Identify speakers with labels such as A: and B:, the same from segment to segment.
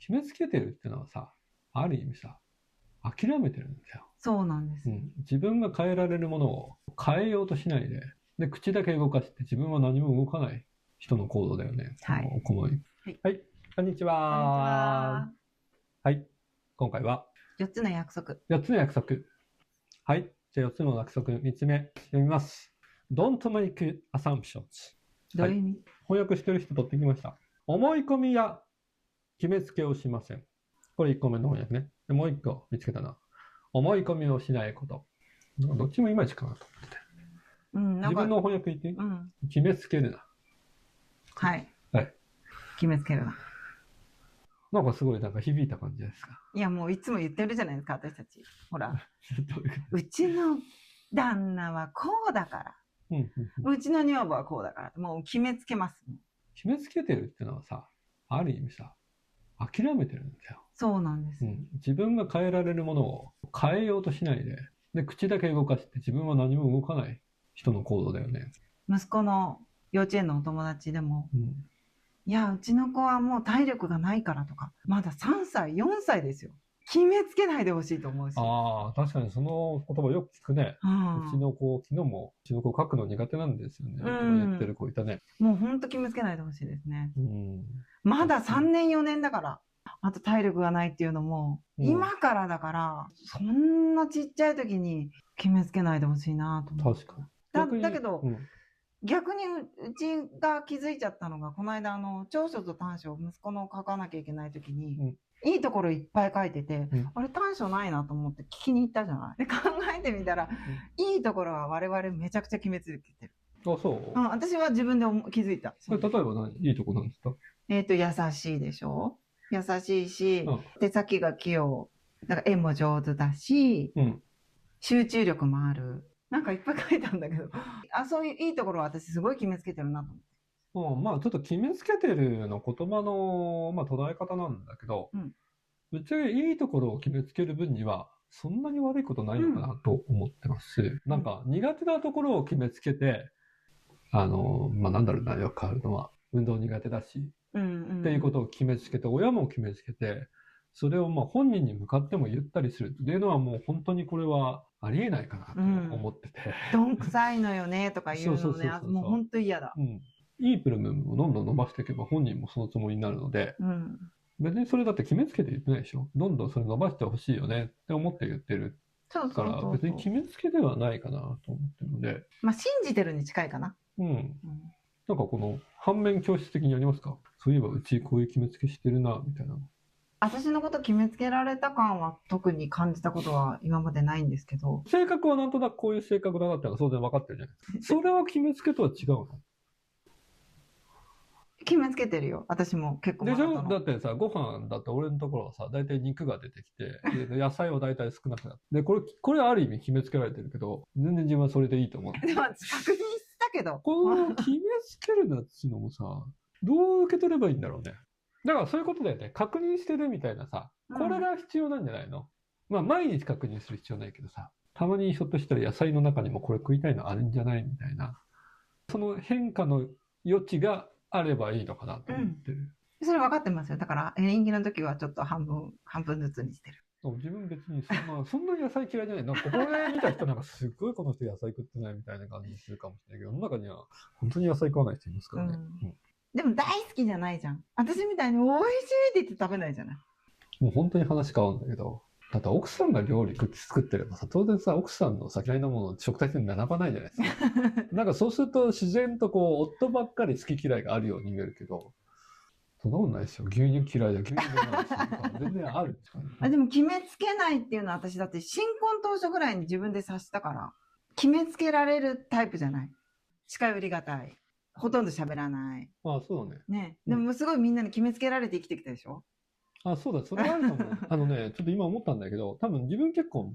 A: 決めつけてるってのはさ、ある意味さ、諦めてるんだよ。
B: そうなんです。
A: 自分が変えられるものを変えようとしないで、で、口だけ動かして自分は何も動かない人の行動だよね。
B: はい。
A: このはい。はい。こんにちは。はい。今回は
B: 4つの約束。
A: 4つの約束。はい。じゃあ4つの約束、3つ目読みます。Don't make assumptions。
B: どういう意味？
A: 翻訳してる人取ってきました。思い込みや決めつけをしません。これ1個目の翻訳ね。でもう1個見つけたな。思い込みをしないこと。どっちもいまいちかなと思ってて。自分の翻訳言っていい？決めつけるな。
B: はい。
A: はい。
B: 決めつけるな。
A: なんかすごい響いた感じですか？
B: いや、もういつも言ってるじゃないですか、私たち。ほら。うちの旦那はこうだから。うちの女房はこうだから。もう決めつけます。
A: 決めつけてるってのはさ、ある意味さ、諦めてるんだよ。
B: そうなんです。
A: 自分が変えられるものを変えようとしないで、で、口だけ動かして自分は何も動かない人の行動だよね。
B: 息子の幼稚園のお友達でも、いや、うちの子はもう体力がないからとか、まだ3歳、4歳ですよ。決めつけないでほしいと思うし。
A: ああ、確かにその言葉よく聞くね。うちの子、昨日もうちの子書くの苦手なんですよね。言ってる子いたね。
B: もうほんと決めつけないでほしいですね。まだ3年4年だから、あと体力がないっていうのも、今からだから、そんなちっちゃい時に決めつけないでほしいなと思う。
A: 確かに。
B: だけど、逆にうちが気づいちゃったのが、この間長所と短所を息子の書かなきゃいけない時に、いいところいっぱい書いてて、あれ短所ないなと思って聞きに行ったじゃない。で、考えてみたら、いいところは我々めちゃくちゃ決めつけてる。
A: あ、そう？
B: 私は自分で気づいた。
A: 例えばいいとこなんですか？
B: 優しいでしょ？優しいし、手先が器用。だから絵も上手だし、集中力もある。なんかいっぱい書いたんだけど、そういういいところは私すごい決めつけてるなと思って。
A: まあちょっと決めつけてるの言葉の、捉え方なんだけど、ぶっちゃけいいところを決めつける分には、そんなに悪いことないのかなと思ってますし、なんか苦手なところを決めつけて、なんだろうな、よくあるのは、運動苦手だし、っていうことを決めつけて、親も決めつけて、それを本人に向かっても言ったりするっていうのはもう本当にこれはありえないかなと思ってて。
B: どんくさいのよねとか言うのね、もう本当嫌だ。
A: いい部分をどんどん伸ばしていけば本人もそのつもりになるので、別にそれだって決めつけて言ってないでしょ。どんどんそれ伸ばしてほしいよねって思って言ってる。だから別に決めつけではないかなと思ってるので。
B: 信じてるに近いかな。
A: なんかこの反面教師的にありますか？そういえばうちこういう決めつけしてるな、みたいなの。
B: 私のこと決めつけられた感は特に感じたことは今までないんですけど。
A: 性格はなんとなくこういう性格だなってのは当然分かってるじゃないですか。それは決めつけとは違うの？
B: 決めつけてるよ。私も結構。
A: でしょ？だってさ、ご飯だって俺のところはさ、大体肉が出てきて、野菜は大体少なくなって。で、これはある意味決めつけられてるけど、全然自分はそれでいいと思う。
B: でも確認したけど。
A: この決めつけるなっていうのもさ、どう受け取ればいいんだろうね。だからそういうことだよね。確認してるみたいなさ、これが必要なんじゃないの？毎日確認する必要ないけどさ、たまにひょっとしたら野菜の中にもこれ食いたいのあるんじゃないみたいな。その変化の余地があればいいのかなと思ってる。
B: それ分かってますよ。だから、演技の時はちょっと半分ずつにしてる。
A: 自分別にそんな野菜嫌いじゃない。なんかここで見た人なんかすっごいこの人野菜食ってないみたいな感じするかもしれないけど、世の中には本当に野菜食わない人いますからね。
B: でも大好きじゃないじゃん。私みたいに美味しいって言って食べないじゃない。
A: もう本当に話変わるんだけど、だって奥さんが料理作ってればさ、当然さ、奥さんの嫌いなものを食卓に並ばないじゃないですか。なんかそうすると自然と夫ばっかり好き嫌いがあるように見えるけど、そんなことないですよ。牛乳嫌いだ、牛乳嫌いだ。全然あるんですかね。
B: でも決めつけないっていうのは私だって新婚当初ぐらいに自分で察したから、決めつけられるタイプじゃない。近寄りがたい。ほとんど喋らない。
A: そうだね。
B: ね。でもすごいみんなに決めつけられて生きてきたでしょ？
A: そうだ、それはあると思う。ちょっと今思ったんだけど、多分自分結構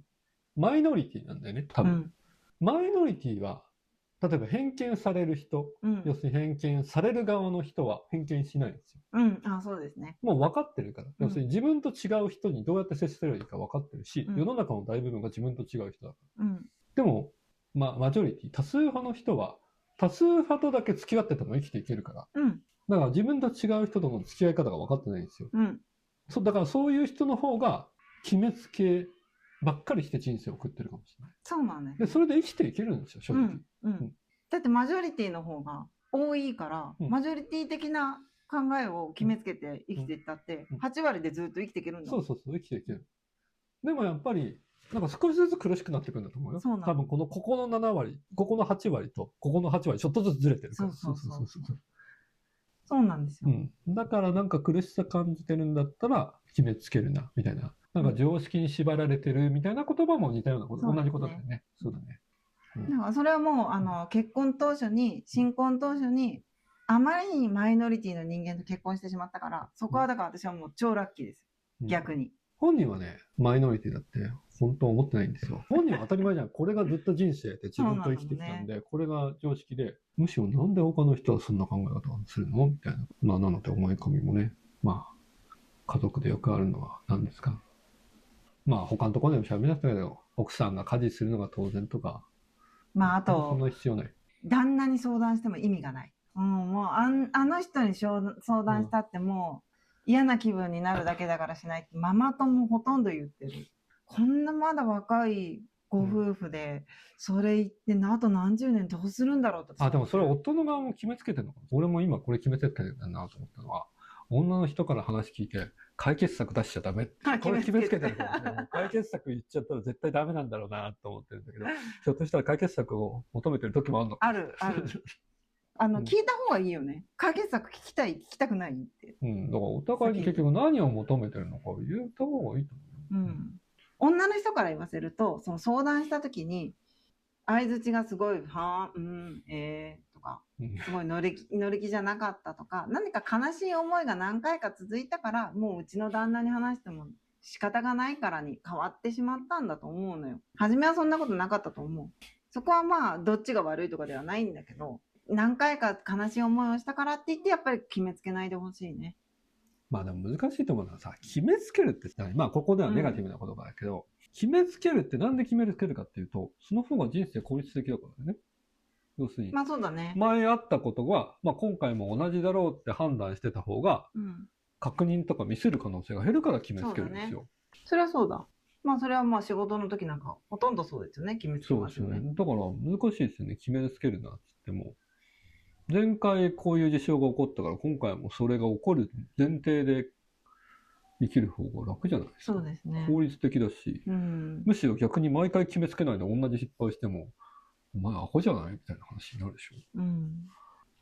A: マイノリティなんだよね、多分。マイノリティは、例えば偏見される人、要するに偏見される側の人は偏見しないんですよ。
B: そうですね。
A: もう分かってるから。要するに自分と違う人にどうやって接すればいいか分かってるし、世の中の大部分が自分と違う人だから。でも、マジョリティ、多数派の人は、多数派とだけ付き合ってても生きていけるから。だから自分と違う人との付き合い方が分かってないんですよ。そう、だからそういう人の方が決めつけばっかりして人生を送ってるかもしれない。
B: そうなんです。
A: で、それで生きていけるんですよ、正直。
B: だってマジョリティの方が多いから、マジョリティ的な考えを決めつけて生きていったって、8割でずっと生きていけるんだもん。
A: そう、生きていける。でもやっぱり、なんか少しずつ苦しくなっていくんだと思うよ。多分ここの7割、ここの8割と、ここの8割、ちょっとずつずれてるから。
B: そうなんですよ。
A: だからなんか苦しさ感じてるんだったら、決めつけるな、みたいな。なんか常識に縛られてるみたいな言葉も似たようなこと、同じことだよね。そうだね。
B: だからそれはもう、結婚当初に、新婚当初に、あまりにマイノリティの人間と結婚してしまったから、そこはだから私はもう超ラッキーです。逆に。
A: 本人はね、マイノリティだって本当思ってないんですよ。本人は当たり前じゃん。これがずっと人生で自分と生きてきたんで、これが常識で、むしろなんで他の人はそんな考え方をするのみたいな。なので思い込みもね、家族でよくあるのは何ですか。他のところでも喋りましたけど、奥さんが家事するのが当然とか。
B: あと、
A: そんな必要ない。
B: 旦那に相談しても意味がない。もうあの人に相談したってもう嫌な気分になるだけだからしないってママ友ほとんど言ってる。こんなまだ若いご夫婦でそれ言ってあと何十年どうするんだろうと。
A: でもそれは夫の側も決めつけてるのかな。俺も今これ決めつけてるんだなと思ったのは、女の人から話聞いて解決策出しちゃダメ。これ決めつけてるかもしれない。解決策言っちゃったら絶対ダメなんだろうなと思ってるんだけど、ひょっとしたら解決策を求めてる時もあるのか。
B: ある。聞いた方がいいよね。解決策聞きたくないって。
A: だからお互いに結局何を求めてるのかを言った方がいいと思う。
B: 女の人から言わせると、その相談した時に、相槌がすごい、とか、すごい乗り気じゃなかったとか、何か悲しい思いが何回か続いたから、もううちの旦那に話しても仕方がないからに変わってしまったんだと思うのよ。初めはそんなことなかったと思う。そこはどっちが悪いとかではないんだけど、何回か悲しい思いをしたからって言って、やっぱり決めつけないでほしいね。
A: でも難しいと思うのはさ、決めつけるってここではネガティブな言葉だけど、決めつけるってなんで決めつけるかっていうと、その方が人生効率的だからね。要するに。
B: そうだね。
A: 前あったことが、今回も同じだろうって判断してた方が、確認とかミスる可能性が減るから決めつけるんですよ。
B: それはそうだ。それは仕事の時なんか、ほとんどそうですよね、決めつけますよね。
A: そうですよね。だから難しいですよね、決めつけるなって言っても。前回こういう事象が起こったから、今回もそれが起こる前提で生きる方が楽じゃないですか。
B: そうですね。
A: 効率的だし、むしろ逆に毎回決めつけないで同じ失敗しても、お前アホじゃないみたいな話になるでしょ。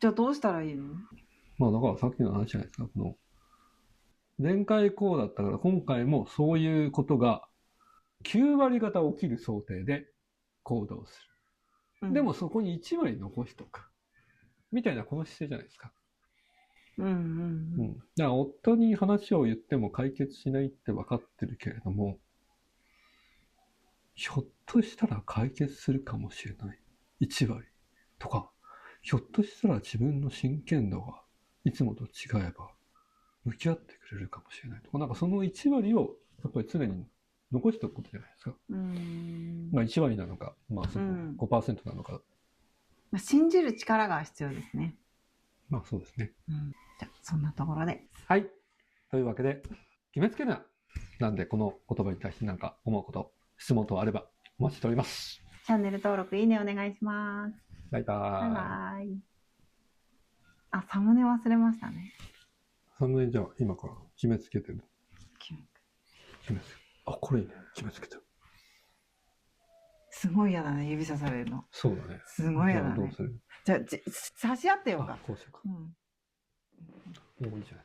B: じゃあどうしたらいいの？
A: だからさっきの話じゃないですか。この前回こうだったから今回もそういうことが9割方起きる想定で行動する。でもそこに1割残しとく。みたいなこの姿勢じゃないですか。だから夫に話を言っても解決しないって分かってるけれども、ひょっとしたら解決するかもしれない。1割とか、ひょっとしたら自分の真剣度がいつもと違えば向き合ってくれるかもしれないとか、なんかその1割をやっぱり常に残しておくことじゃないですか。1割なのか、5% なのか。
B: 信じる力が必要ですね。
A: そうですね。
B: じゃあそんなところで。
A: はい。というわけで、決めつけな。なんでこの言葉に対して何か思うこと、質問等あればお待ちしております。
B: チャンネル登録、いいねお願いします。
A: バイバーイ。
B: バイバイ。サムネ忘れましたね。
A: サムネじゃあ今から決めつけてる。決めつけ。これいいね。決めつけてる。
B: すごい嫌だね、指さされるの。
A: そうだね。
B: すごい嫌だね。
A: どうする？
B: じゃあ差し合ってよか。
A: こうしようか。もういいじゃない。